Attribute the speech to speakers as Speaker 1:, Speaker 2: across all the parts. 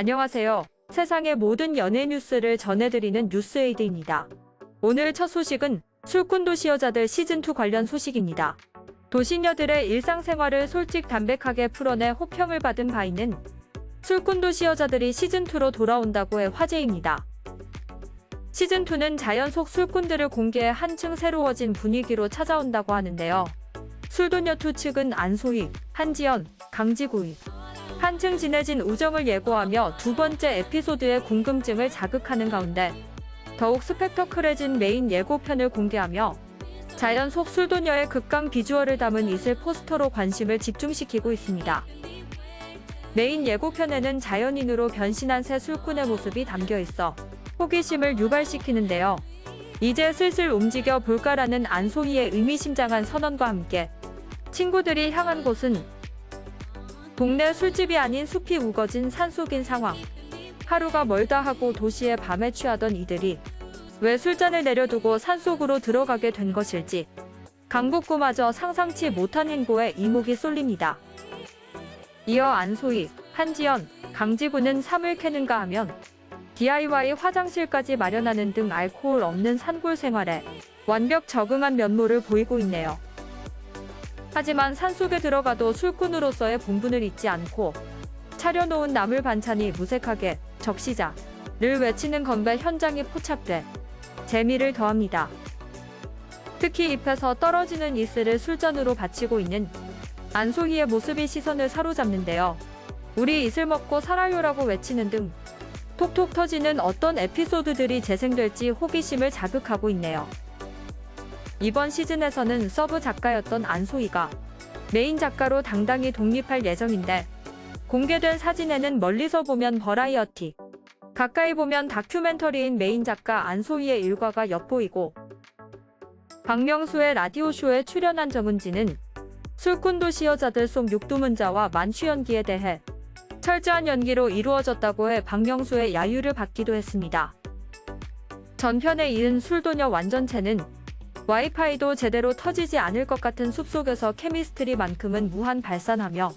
Speaker 1: 안녕하세요. 세상의 모든 연예 뉴스를 전해드리는 뉴스에이드입니다. 오늘 첫 소식은 술꾼도시 여자들 시즌2 관련 소식입니다. 도시녀들의 일상생활을 솔직 담백하게 풀어내 호평을 받은 바 있는 술꾼도시 여자들이 시즌2로 돌아온다고 해 화제입니다. 시즌2는 자연 속 술꾼들을 공개해 한층 새로워진 분위기로 찾아온다고 하는데요. 술도녀2 측은 안소희, 한지연, 강지구이 한층 진해진 우정을 예고하며 두 번째 에피소드의 궁금증을 자극하는 가운데 더욱 스펙터클해진 메인 예고편을 공개하며 자연 속 술도녀의 극강 비주얼을 담은 이슬 포스터로 관심을 집중시키고 있습니다. 메인 예고편에는 자연인으로 변신한 새 술꾼의 모습이 담겨있어 호기심을 유발시키는데요. 이제 슬슬 움직여 볼까라는 안소희의 의미심장한 선언과 함께 친구들이 향한 곳은 동네 술집이 아닌 숲이 우거진 산속인 상황. 하루가 멀다 하고 도시의 밤에 취하던 이들이 왜 술잔을 내려두고 산속으로 들어가게 된 것일지 강북구마저 상상치 못한 행보에 이목이 쏠립니다. 이어 안소희, 한지연, 강지구는 삶을 캐는가 하면 DIY 화장실까지 마련하는 등 알코올 없는 산골 생활에 완벽 적응한 면모를 보이고 있네요. 하지만 산속에 들어가도 술꾼으로서의 본분을 잊지 않고 차려놓은 나물 반찬이 무색하게 적시자를 외치는 건배 현장이 포착돼 재미를 더합니다. 특히 잎에서 떨어지는 이슬을 술잔으로 받치고 있는 안소희의 모습이 시선을 사로잡는데요. 우리 이슬 먹고 살아요라고 외치는 등 톡톡 터지는 어떤 에피소드들이 재생될지 호기심을 자극하고 있네요. 이번 시즌에서는 서브 작가였던 안소희가 메인 작가로 당당히 독립할 예정인데 공개된 사진에는 멀리서 보면 버라이어티, 가까이 보면 다큐멘터리인 메인 작가 안소희의 일과가 엿보이고 박명수의 라디오쇼에 출연한 정은지는 술꾼도시 여자들 속 육두문자와 만취 연기에 대해 철저한 연기로 이루어졌다고 해 박명수의 야유를 받기도 했습니다. 전편에 이은 술도녀 완전체는 와이파이도 제대로 터지지 않을 것 같은 숲속에서 케미스트리만큼은 무한 발산하며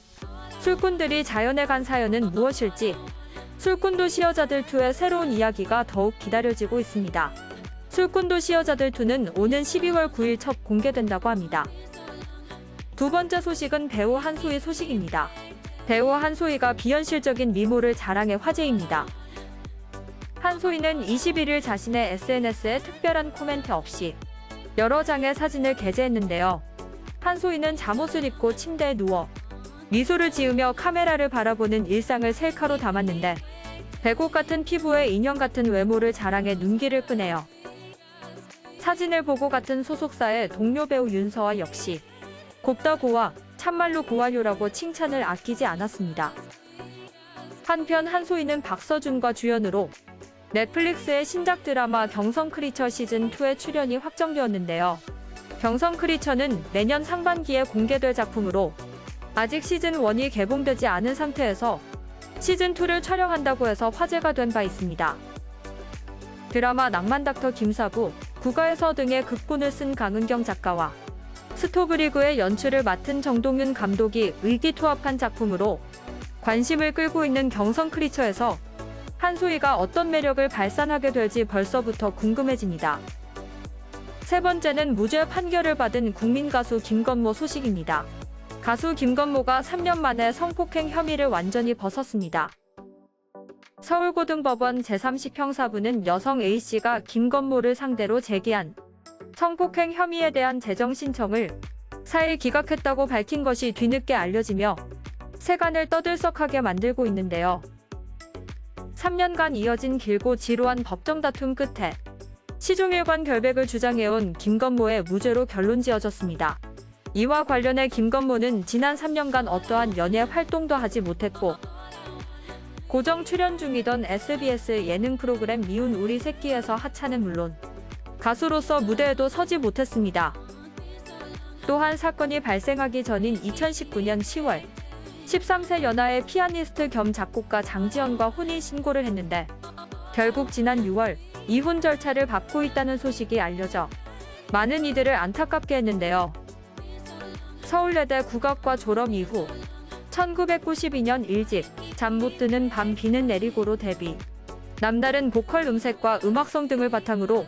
Speaker 1: 술꾼들이 자연에 간 사연은 무엇일지 술꾼도시 여자들2의 새로운 이야기가 더욱 기다려지고 있습니다. 술꾼도시 여자들2는 오는 12월 9일 첫 공개된다고 합니다. 두 번째 소식은 배우 한소희 소식입니다. 배우 한소희가 비현실적인 미모를 자랑해 화제입니다. 한소희는 21일 자신의 SNS에 특별한 코멘트 없이 여러 장의 사진을 게재했는데요. 한소희는 잠옷을 입고 침대에 누워 미소를 지으며 카메라를 바라보는 일상을 셀카로 담았는데 배꼽 같은 피부에 인형 같은 외모를 자랑해 눈길을 끄네요. 사진을 보고 같은 소속사의 동료 배우 윤서아 역시 곱다 고와 참말로 고와요라고 칭찬을 아끼지 않았습니다. 한편 한소희는 박서준과 주연으로 넷플릭스의 신작 드라마 경성 크리처 시즌2의 출연이 확정되었는데요. 경성 크리처는 내년 상반기에 공개될 작품으로 아직 시즌1이 개봉되지 않은 상태에서 시즌2를 촬영한다고 해서 화제가 된 바 있습니다. 드라마 낭만닥터 김사부, 국가에서 등의 극본을 쓴 강은경 작가와 스토브리그의 연출을 맡은 정동윤 감독이 의기투합한 작품으로 관심을 끌고 있는 경성 크리처에서 한소희가 어떤 매력을 발산하게 될지 벌써부터 궁금해집니다. 세 번째는 무죄 판결을 받은 국민 가수 김건모 소식입니다. 가수 김건모가 3년 만에 성폭행 혐의를 완전히 벗었습니다. 서울고등법원 제30 형사부는 여성 A씨가 김건모를 상대로 제기한 성폭행 혐의에 대한 재정 신청을 4일 기각했다고 밝힌 것이 뒤늦게 알려지며 세간을 떠들썩하게 만들고 있는데요. 3년간 이어진 길고 지루한 법정 다툼 끝에 시종일관 결백을 주장해온 김건모의 무죄로 결론지어졌습니다. 이와 관련해 김건모는 지난 3년간 어떠한 연예 활동도 하지 못했고 고정 출연 중이던 SBS 예능 프로그램 미운 우리 새끼에서 하차는 물론 가수로서 무대에도 서지 못했습니다. 또한 사건이 발생하기 전인 2019년 10월 13세 연하의 피아니스트 겸 작곡가 장지연과 혼인신고를 했는데 결국 지난 6월 이혼 절차를 밟고 있다는 소식이 알려져 많은 이들을 안타깝게 했는데요. 서울예대 국악과 졸업 이후 1992년 1집 잠 못 드는 밤 비는 내리고로 데뷔. 남다른 보컬 음색과 음악성 등을 바탕으로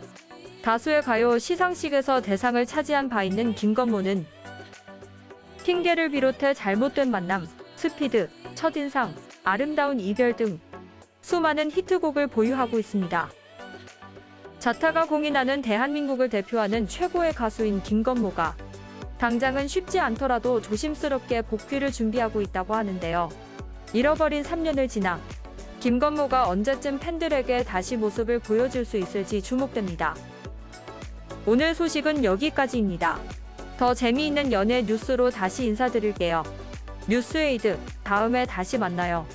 Speaker 1: 다수의 가요 시상식에서 대상을 차지한 바 있는 김건모는 핑계를 비롯해 잘못된 만남, 스피드, 첫인상, 아름다운 이별 등 수많은 히트곡을 보유하고 있습니다. 자타가 공인하는 대한민국을 대표하는 최고의 가수인 김건모가 당장은 쉽지 않더라도 조심스럽게 복귀를 준비하고 있다고 하는데요. 잃어버린 3년을 지나 김건모가 언제쯤 팬들에게 다시 모습을 보여줄 수 있을지 주목됩니다. 오늘 소식은 여기까지입니다. 더 재미있는 연예 뉴스로 다시 인사드릴게요. 뉴스에이드 다음에 다시 만나요.